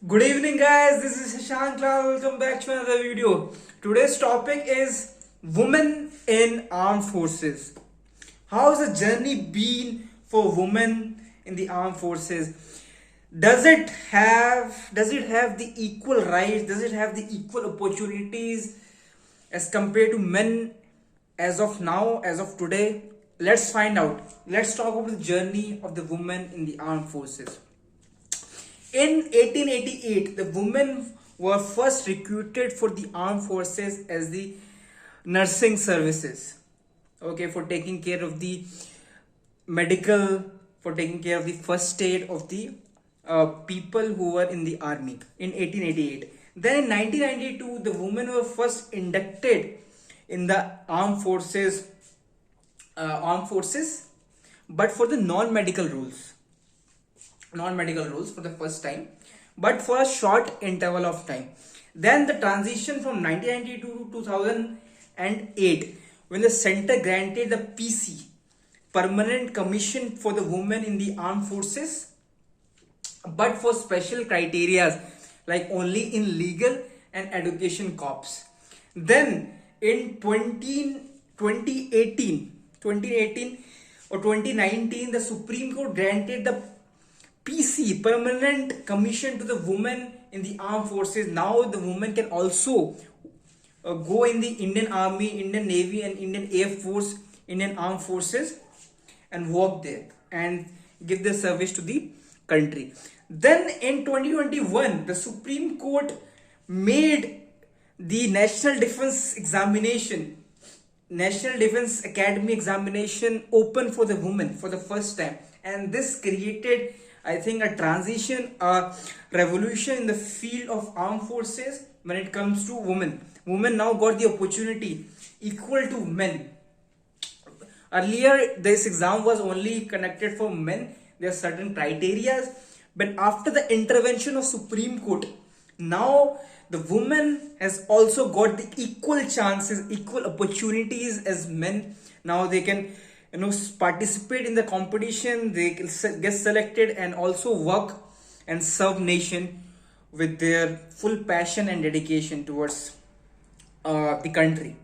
Good evening, guys. This is Shashank Lal. Welcome back to another video. Today's topic is women in armed forces. How has the journey been for women in the armed forces? Does it have the equal rights? Does it have the equal opportunities as compared to men as of now, as of today? Let's find out. Let's talk about the journey of the women in the armed forces. In 1888, the women were first recruited for the armed forces as the nursing services. Okay, for taking care of the medical, for taking care of the first aid of the people who were in the army in 1888. Then in 1992, the women were first inducted in the armed forces, but for the non-medical roles for the first time, but for a short interval of time. Then the transition from 1992 to 2008, when the center granted the PC, permanent commission for the women in the armed forces, but for special criteria like only in legal and education corps. Then in 2018 or 2019, the Supreme Court granted the PC, permanent commission, to the women in the armed forces. Now the women can also go in the Indian Army, Indian Navy, and Indian Air Force, Indian Armed Forces, and work there and give their service to the country. Then in 2021, the Supreme Court made the National Defense Academy examination open for the women for the first time, and this created, I think, a transition, a revolution in the field of armed forces when it comes to women. Women now got the opportunity equal to men. Earlier, this exam was only conducted for men. There are certain criteria, but after the intervention of Supreme Court, now the woman has also got the equal chances, equal opportunities as men. Now they can, participate in the competition. They can get selected and also work and serve nation with their full passion and dedication towards the country.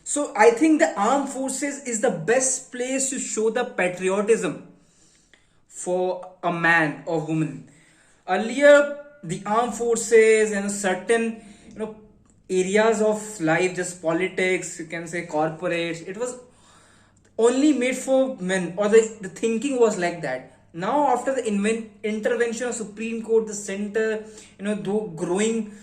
So I think the armed forces is the best place to show the patriotism for a man or woman. Earlier, the armed forces and certain, areas of life, just politics, you can say corporates, it was only made for men, or the thinking was like that. Now after the intervention of Supreme Court, the center, though growing,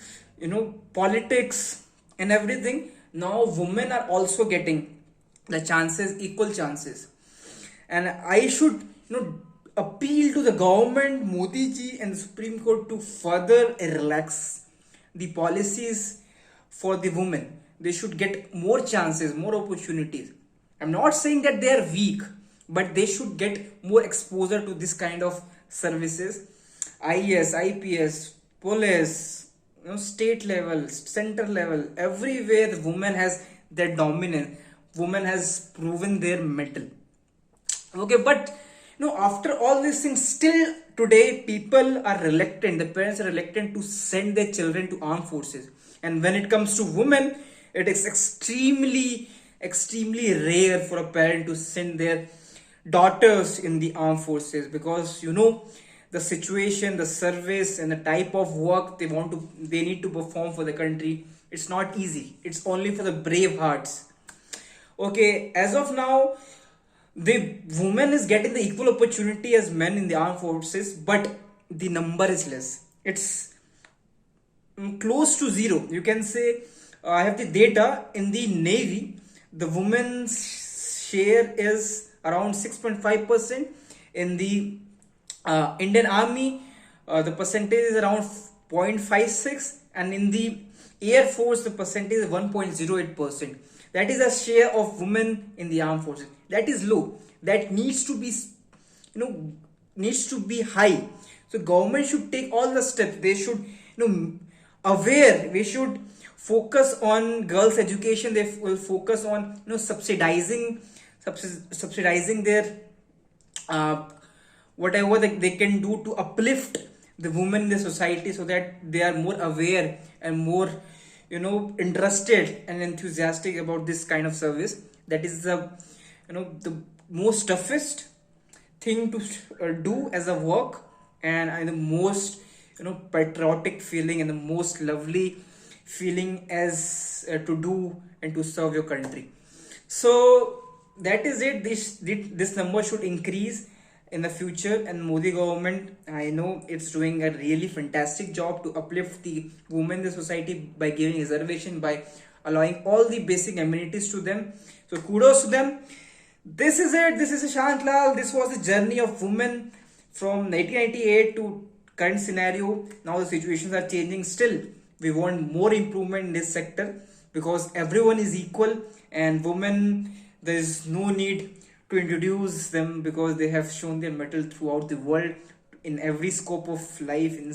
politics and everything, now women are also getting the chances, equal chances. And I should, appeal to the government, Modi ji and the Supreme Court, to further relax the policies for the women. They should get more chances, more opportunities. I'm not saying that they are weak, but they should get more exposure to this kind of services. IAS, IPS, police, state level, center level, everywhere the woman has their dominance. Woman has proven their mettle. Okay, but after all these things, still today people are reluctant. The parents are reluctant to send their children to armed forces. And when it comes to women, it is extremely rare for a parent to send their daughters in the armed forces, because the situation, the service, and the type of work they need to perform for the country. It's not easy. It's only for the brave hearts. Okay, as of now, the woman is getting the equal opportunity as men in the armed forces, but the number is less. It's close to zero, you can say. I have the data. In the Navy, the women's share is around 6.5%. In the Indian Army, the percentage is around 0.56, and in the Air Force, the percentage is 1.08%. That is a share of women in the armed forces. That is low. That needs to be high. So government should take all the steps. They should, aware. We should focus on girls' education. They will focus on, subsidizing their whatever they can do to uplift the women in the society so that they are more aware and more interested and enthusiastic about this kind of service. That is the most toughest thing to do as a work, and the most patriotic feeling and the most lovely feeling as to do and to serve your country. So that is it. This number should increase in the future, and Modi government, I know it's doing a really fantastic job to uplift the women in the society by giving reservation, by allowing all the basic amenities to them. So kudos to them. This is it. This is Shant Lal. This was the journey of women from 1998 to current scenario. Now the situations are changing. Still, we want more improvement in this sector because everyone is equal, and women, there is no need to introduce them because they have shown their mettle throughout the world in every scope of life, in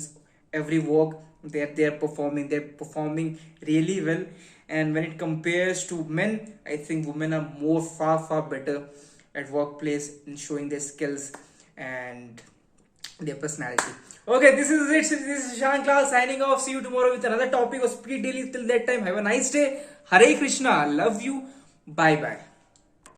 every walk that they are performing. They're performing really well, and when it compares to men, I think women are more far better at workplace in showing their skills and their personality. Okay, this is it. This is Shant Lal signing off. See you tomorrow with another topic of Speed Daily. Till that time, have a nice day. Hare Krishna. Love you. Bye bye.